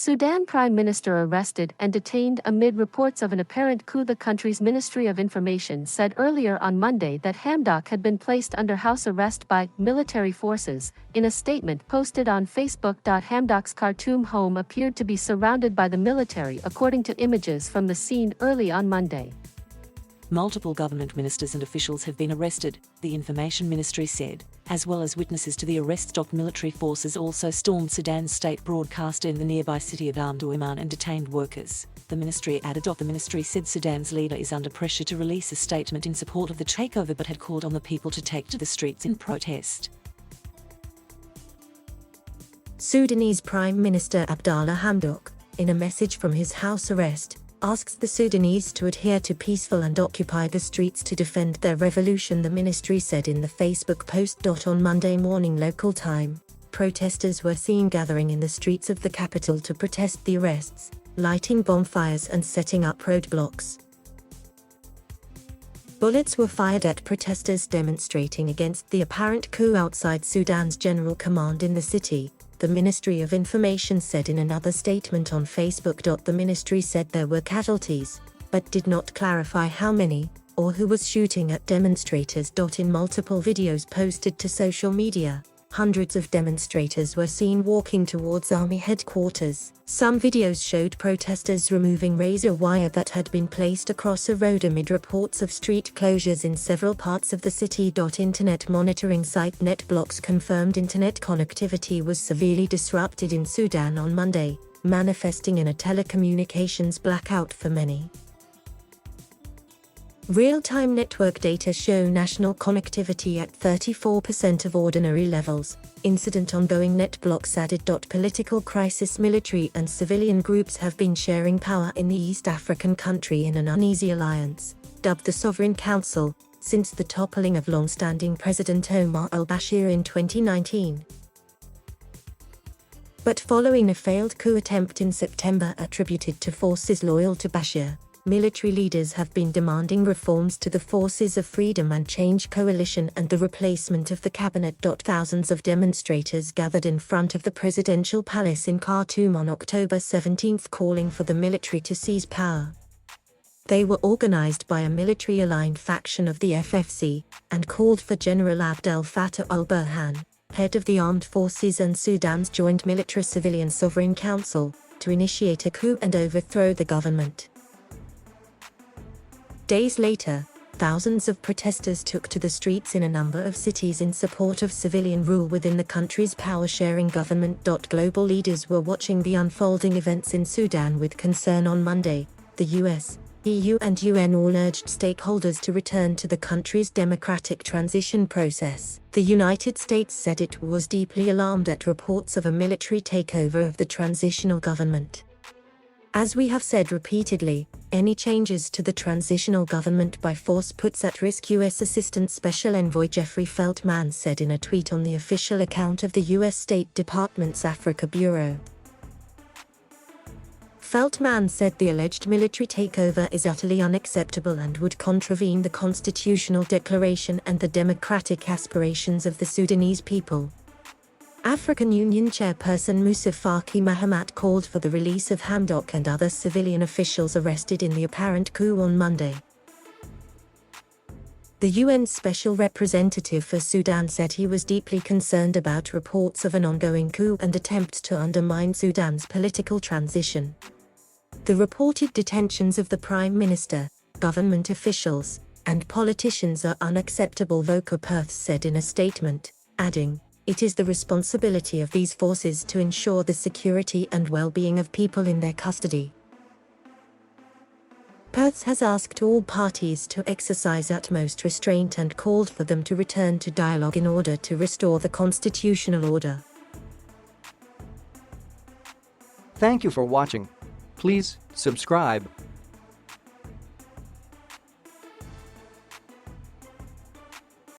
Sudan Prime Minister arrested and detained amid reports of an apparent coup. The country's Ministry of Information said earlier on Monday that Hamdok had been placed under house arrest by military forces. In a statement posted on Facebook, Hamdok's Khartoum home appeared to be surrounded by the military, according to images from the scene early on Monday. Multiple government ministers and officials have been arrested, the Information Ministry said, as well as witnesses to the arrest. Military forces also stormed Sudan's state broadcaster in the nearby city of Omdurman and detained workers, the ministry added. The ministry said Sudan's leader is under pressure to release a statement in support of the takeover, but had called on the people to take to the streets in protest. Sudanese Prime Minister Abdallah Hamdok, in a message from his house arrest, asks the Sudanese to adhere to peaceful and occupy the streets to defend their revolution, the ministry said in the Facebook post. On Monday morning local time, protesters were seen gathering in the streets of the capital to protest the arrests, lighting bonfires and setting up roadblocks. Bullets were fired at protesters demonstrating against the apparent coup outside Sudan's general command in the city, the Ministry of Information said in another statement on Facebook. The ministry said there were casualties, but did not clarify how many, or who was shooting at demonstrators. In multiple videos posted to social media, hundreds of demonstrators were seen walking towards army headquarters. Some videos showed protesters removing razor wire that had been placed across a road amid reports of street closures in several parts of the city. Internet monitoring site NetBlocks confirmed internet connectivity was severely disrupted in Sudan on Monday, manifesting in a telecommunications blackout for many. Real-time network data show national connectivity at 34% of ordinary levels. Incident ongoing, NetBlocks added. Political crisis, military and civilian groups have been sharing power in the East African country in an uneasy alliance, dubbed the Sovereign Council, since the toppling of long-standing President Omar al-Bashir in 2019. But following a failed coup attempt in September attributed to forces loyal to Bashir, military leaders have been demanding reforms to the Forces of Freedom and Change coalition and the replacement of the cabinet. Thousands of demonstrators gathered in front of the presidential palace in Khartoum on October 17, calling for the military to seize power. They were organized by a military-aligned faction of the FFC, and called for General Abdel Fattah al-Burhan, head of the armed forces and Sudan's joint military-civilian sovereign council, to initiate a coup and overthrow the government. Days later, thousands of protesters took to the streets in a number of cities in support of civilian rule within the country's power-sharing government. Global leaders were watching the unfolding events in Sudan with concern on Monday. The US, EU and UN all urged stakeholders to return to the country's democratic transition process. The United States said it was deeply alarmed at reports of a military takeover of the transitional government. As we have said repeatedly, any changes to the transitional government by force puts at risk U.S. Assistant Special Envoy Jeffrey Feltman said in a tweet on the official account of the U.S. State Department's Africa Bureau. Feltman said the alleged military takeover is utterly unacceptable and would contravene the constitutional declaration and the democratic aspirations of the Sudanese people. African Union Chairperson Moussa Faki Mahamat called for the release of Hamdok and other civilian officials arrested in the apparent coup on Monday. The UN Special Representative for Sudan said he was deeply concerned about reports of an ongoing coup and attempts to undermine Sudan's political transition. The reported detentions of the Prime Minister, government officials, and politicians are unacceptable, Volker Perth said in a statement, adding, "It is the responsibility of these forces to ensure the security and well-being of people in their custody." Perth has asked all parties to exercise utmost restraint and called for them to return to dialogue in order to restore the constitutional order. Thank you for watching. Please subscribe.